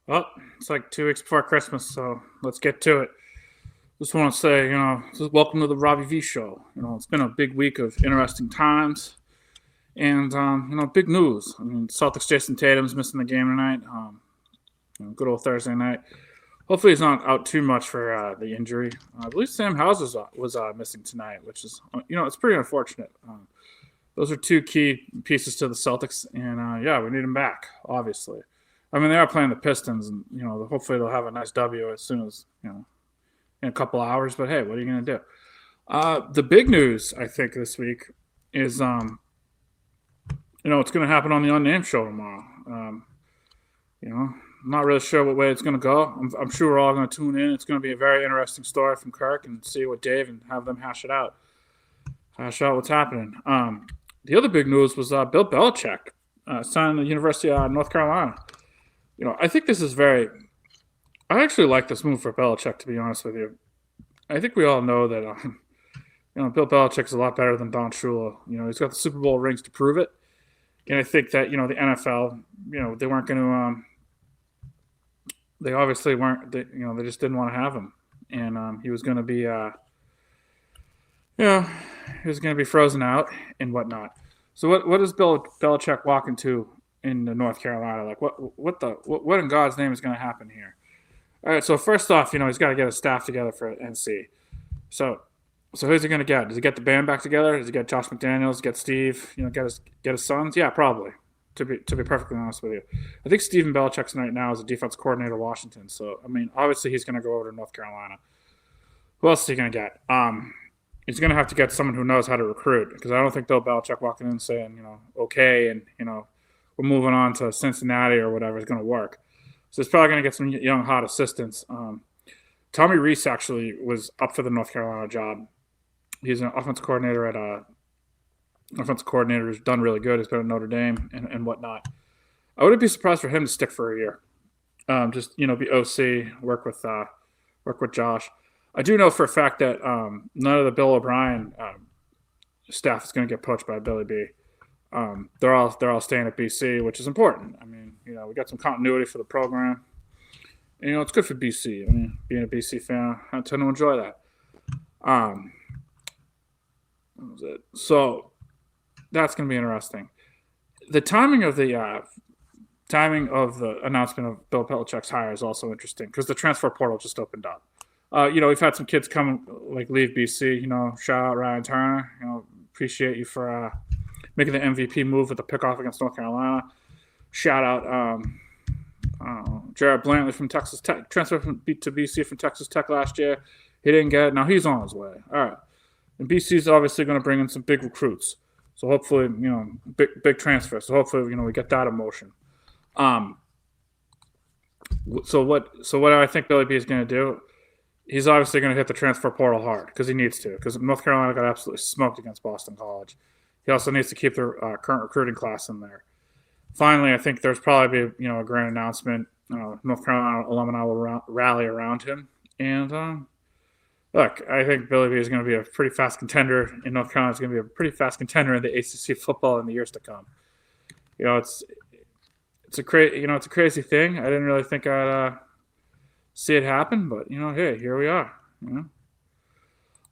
Well, it's like 2 weeks before Christmas, so let's get to it. Just want to say, welcome to the Robbie V show. It's been a big week of interesting times and, big news. I mean, Celtics Jason Tatum's missing the game tonight. Good old Thursday night. Hopefully, he's not out too much for the injury. I believe Sam Howes was missing tonight, which is, it's pretty unfortunate. Those are two key pieces to the Celtics, and yeah, we need them back, obviously. I mean, they are playing the Pistons, and hopefully they'll have a nice W as soon as in a couple hours. But hey, what are you going to do? The big news I think this week is what's going to happen on the Unnamed show tomorrow. I'm not really sure what way it's going to go. I'm sure we're all going to tune in. It's going to be a very interesting story from Kirk and see what Dave and have them hash out what's happening. The other big news was Bill Belichick signed the University of North Carolina. I think this is very. I actually like this move for Belichick, to be honest with you. I think we all know that Bill Belichick's a lot better than Don Shula. He's got the Super Bowl rings to prove it, and I think that the NFL, they weren't going to. They obviously weren't. They just didn't want to have him, and he was going to be. He was going to be frozen out and whatnot. So what does Bill Belichick walk into in North Carolina? Like what in God's name is going to happen here? All right, so first off, he's got to get his staff together for NC. So who's he going to get? Does he get the band back together? Does he get Josh McDaniels? Get Steve? Get his sons? Yeah, probably. To be perfectly honest with you, I think Stephen Belichick's right now is a defense coordinator at Washington. So I mean, obviously he's going to go over to North Carolina. Who else is he going to get? He's going to have to get someone who knows how to recruit because I don't think Bill Belichick walking in saying okay and we're moving on to Cincinnati or whatever is going to work. So he's probably going to get some young hot assistants. Tommy Reese actually was up for the North Carolina job. He's an offensive coordinator who's done really good. He's been at Notre Dame and whatnot. I wouldn't be surprised for him to stick for a year. Just be OC, work with Josh. I do know for a fact that none of the Bill O'Brien staff is going to get poached by Billy B. They're all staying at BC, which is important. I mean, we got some continuity for the program. And, it's good for BC. I mean, being a BC fan, I tend to enjoy that. What was it? So that's going to be interesting. The timing of the announcement of Bill Belichick's hire is also interesting because the transfer portal just opened up. We've had some kids come leave BC. Shout out Ryan Turner. Appreciate you for making the MVP move with the pickoff against North Carolina. Shout out Jared Blantley from Texas Tech, transferred to BC from Texas Tech last year. He didn't get it. Now he's on his way. All right. And BC's obviously going to bring in some big recruits. So hopefully, big transfer. So hopefully, we get that in motion. So what do I think Billy B is going to do? He's obviously going to hit the transfer portal hard because he needs to. Because North Carolina got absolutely smoked against Boston College. He also needs to keep their current recruiting class in there. Finally, I think there's probably be a grand announcement. North Carolina alumni will rally around him, and look, I think Billy B is going to be a pretty fast contender in North Carolina. Is going to be a pretty fast contender in the ACC football in the years to come. It's a crazy thing. I didn't really think I'd see it happen, but hey, here we are.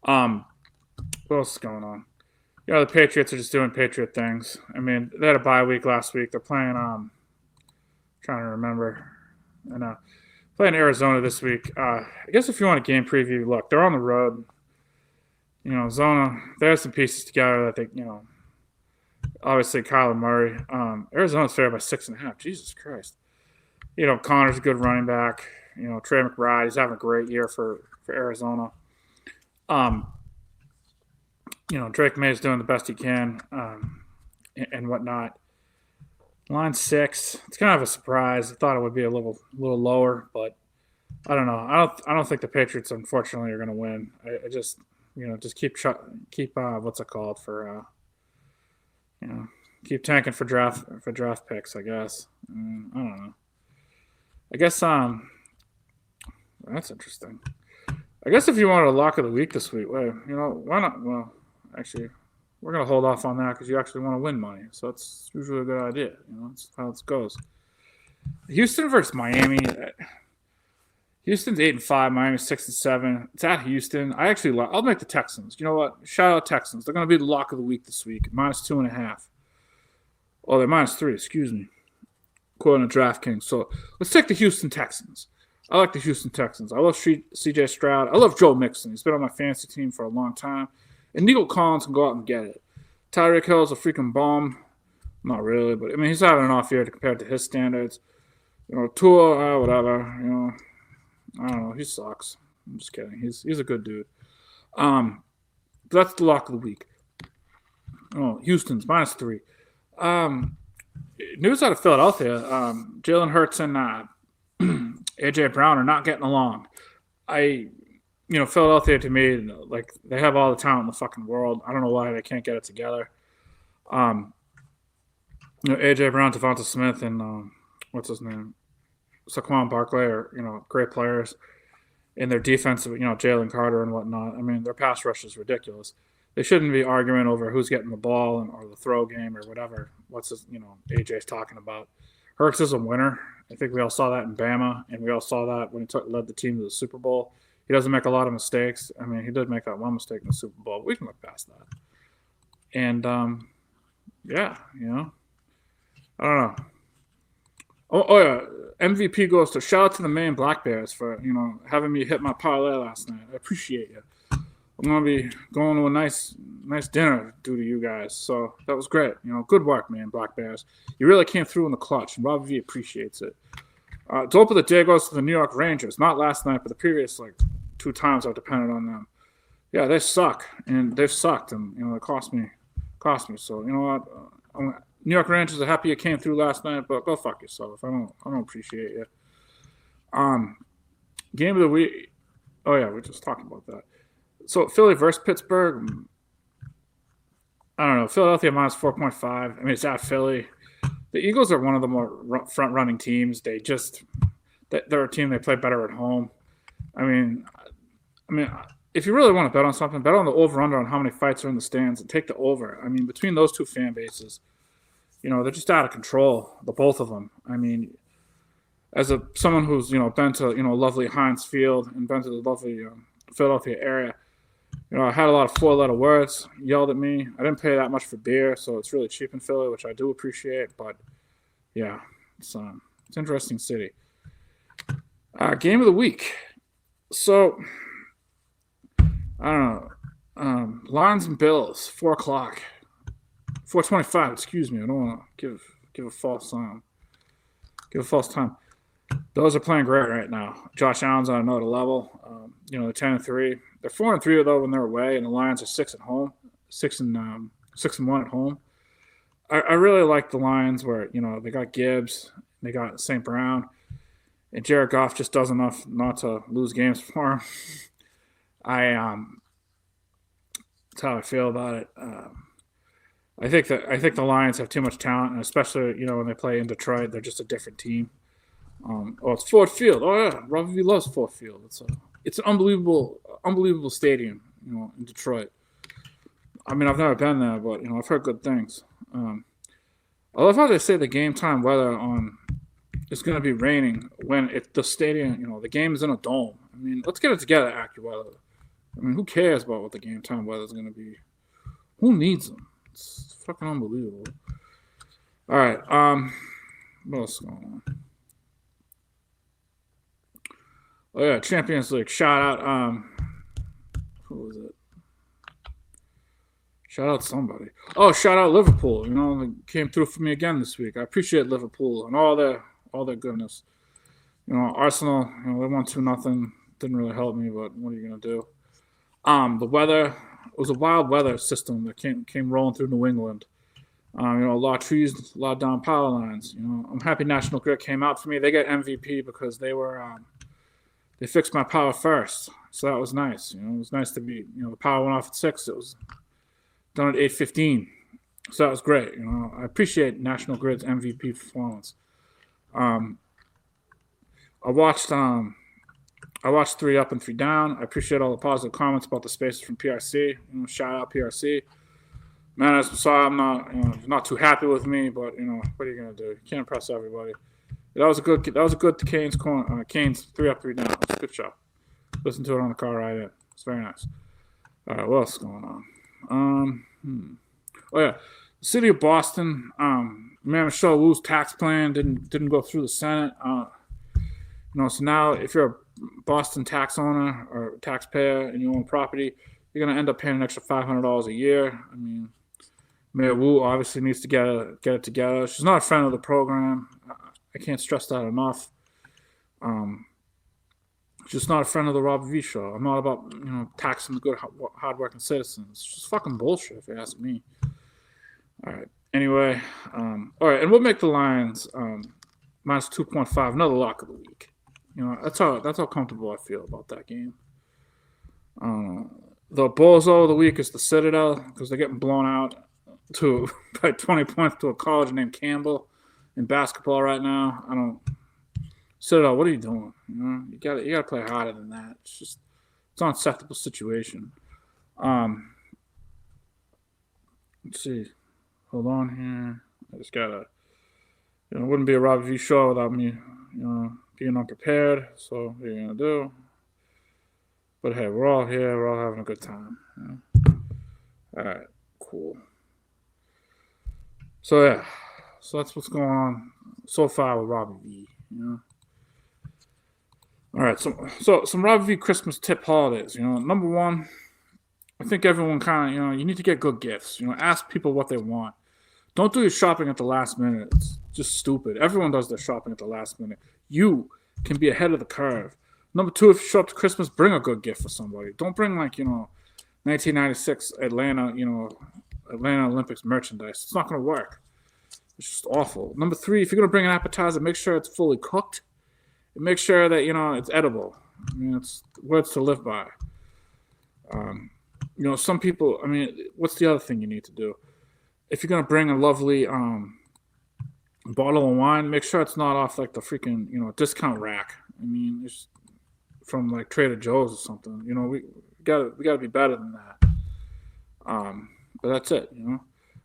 What else is going on? The Patriots are just doing Patriot things. I mean, they had a bye week last week. They're playing. Trying to remember. And playing Arizona this week. I guess if you want a game preview, look, they're on the road. Zona. They have some pieces together that they, obviously Kyler Murray. Arizona's favored by 6.5. Jesus Christ. Connor's a good running back. Trey McBride. He's having a great year for Arizona. Drake May's doing the best he can and whatnot. Line 6, it's kind of a surprise. I thought it would be a little lower, but I don't know. I don't think the Patriots, unfortunately, are going to win. I just just keep what's it called for keep tanking for draft picks. I guess. I don't know. I guess that's interesting. I guess if you wanted a lock of the week this week, why not? Well, actually, we're going to hold off on that because you actually want to win money. So that's usually a good idea. That's how it goes. Houston versus Miami. Houston's 8-5, Miami's 6-7. It's at Houston. I'll make the Texans. You know what? Shout out Texans. They're going to be the lock of the week this week. -2.5. Oh, they're -3. Excuse me. Quoting a DraftKings. So let's take the Houston Texans. I like the Houston Texans. I love C.J. Stroud. I love Joe Mixon. He's been on my fantasy team for a long time. And Nico Collins can go out and get it. Tyreek Hill's a freaking bomb. Not really, but I mean, he's having an off year compared to his standards. You know, Tua, whatever. You know, I don't know. He sucks. I'm just kidding. He's a good dude. But that's the lock of the week. Oh, Houston's -3. News out of Philadelphia. Jalen Hurts and A.J. Brown are not getting along. Philadelphia to me, like, they have all the talent in the fucking world. I don't know why they can't get it together. A.J. Brown, Devonta Smith, and what's his name? Saquon Barkley are, great players. In their defense, Jalen Carter and whatnot. I mean, their pass rush is ridiculous. They shouldn't be arguing over who's getting the ball or the throw game or whatever. AJ's talking about. Hurts is a winner. I think we all saw that in Bama, and we all saw that when he led the team to the Super Bowl. He doesn't make a lot of mistakes. I mean, he did make that one mistake in the Super Bowl, but we can look past that. And, I don't know. Oh yeah, MVP goes to shout out to the Maine Black Bears for having me hit my parlay last night. I appreciate you. I'm gonna be going to a nice dinner due to you guys, so that was great. Good work, man, Black Bears. You really came through in the clutch, and Robbie V appreciates it. Dope of the day goes to the New York Rangers. Not last night, but the previous 2 times I've depended on them. Yeah, they suck, and they've sucked, and it cost me. So you know what? New York Rangers are happy you came through last night, but go fuck yourself. I don't appreciate you. Game of the week. Oh yeah, we just talked about that. So Philly versus Pittsburgh. I don't know. Philadelphia -4.5. I mean, it's at Philly. The Eagles are one of the more front-running teams. They're a team they play better at home. I mean, if you really want to bet on something, bet on the over/under on how many fights are in the stands and take the over. I mean, between those two fan bases, they're just out of control, the both of them. I mean, as someone who's been to lovely Heinz Field and been to the lovely Philadelphia area, I had a lot of 4-letter words yelled at me. I didn't pay that much for beer, so it's really cheap in Philly, which I do appreciate. But yeah, it's an interesting city. Game of the week. So I don't know. Lions and Bills, 4:00. 4:25. Excuse me. I don't want to give a false time. Those are playing great right now. Josh Allen's on another level. They're 10-3. They're 4-3 though when they're away, and the Lions are 6 at home, 6-1 at home. I really like the Lions where they got Gibbs, they got St. Brown, and Jared Goff just does enough not to lose games for him. That's how I feel about it. I think the Lions have too much talent, and especially when they play in Detroit, they're just a different team. It's Ford Field. Oh yeah, Robbie V loves Ford Field. It's an unbelievable stadium, in Detroit. I mean, I've never been there, but I've heard good things. I love how they say the game time weather it's going to be raining when the stadium, the game is in a dome. I mean, let's get it together, AccuWeather. I mean, who cares about what the game time weather is going to be? Who needs them? It's fucking unbelievable. All right. What else is going on? Oh yeah, Champions League. Shout out. Who was it? Shout out somebody. Oh, shout out Liverpool. They came through for me again this week. I appreciate Liverpool and all their goodness. Arsenal. They won 2-0. Didn't really help me, but what are you gonna do? The weather. It was a wild weather system that came rolling through New England. A lot of trees, a lot of down power lines. I'm happy National Grid came out for me. They got MVP because they were. They fixed my power first, so that was nice. It was nice to be. The power went off at 6. It was done at 8:15, so that was great. I appreciate National Grid's MVP performance. I watched 3 Up and 3 Down. I appreciate all the positive comments about the spaces from PRC. Shout out PRC. Man, I'm sorry I'm not too happy with me, but what are you gonna do? You can't impress everybody. That was a good Canes corner. Canes 3 up, 3 down. It was a good show. Listen to it on the car ride in. It's very nice. All right, what else is going on? Oh yeah, the city of Boston. Michelle Wu's tax plan didn't go through the Senate. So now if you're a Boston tax owner or taxpayer and you own property, you're gonna end up paying an extra $500 a year. I mean, Mayor Wu obviously needs to get it together. She's not a friend of the program. I can't stress that enough. She's not a friend of the Robbie V show. I'm not about taxing the good, hardworking citizens. It's just fucking bullshit, if you ask me. All right. Anyway, all right, and we'll make the Lions minus 2.5, another lock of the week. That's how comfortable I feel about that game. The bozo of the week is the Citadel because they're getting blown out by 20 points to a college named Campbell in basketball right now. Citadel, what are you doing? You gotta play harder than that. It's an unacceptable situation. Let's see. Hold on here. I just gotta. It wouldn't be a Robbie V show without me, being unprepared. So what are you gonna do? But hey, we're all here. We're all having a good time. All right, cool. So yeah, so that's what's going on so far with Robbie V. All right, so some Robbie V Christmas tip holidays. Number one, I think everyone kind of you need to get good gifts. Ask people what they want. Don't do your shopping at the last minute. It's just stupid. Everyone does their shopping at the last minute. You can be ahead of the curve. Number two, if you show up to Christmas, bring a good gift for somebody. Don't bring 1996 Atlanta Olympics merchandise. It's not going to work. It's just awful. Number three, if you're going to bring an appetizer, make sure it's fully cooked. And make sure that, it's edible. It's words to live by. Some people, what's the other thing you need to do? If you're going to bring a lovely bottle of wine, make sure it's not off like the freaking, discount rack. It's from like Trader Joe's or something. We gotta be better than that. But that's it.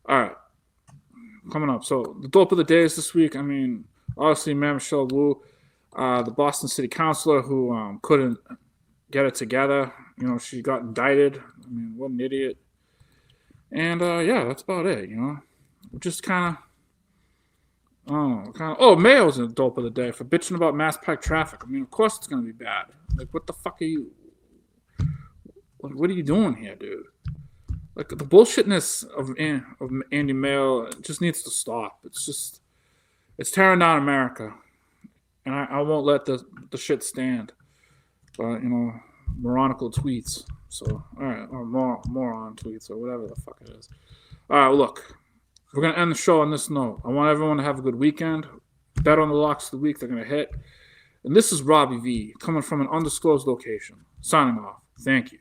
All right. Coming up. So the dope of the day is this week. Obviously, Michelle Wu, the Boston City Councilor who couldn't get it together. She got indicted. What an idiot. And yeah, that's about it. Just kind of. Mayo's a dope of the day for bitching about Mass Pike traffic. Of course it's gonna be bad. Like, what the fuck are you? What are you doing here, dude? Like, the bullshitness of Andy Mayo just needs to stop. It's tearing down America, and I won't let the shit stand. But moronical tweets. So all right, or moron tweets or whatever the fuck it is. All right, look. We're going to end the show on this note. I want everyone to have a good weekend. Bet on the locks of the week. They're going to hit. And this is Robbie V coming from an undisclosed location. Signing off. Thank you.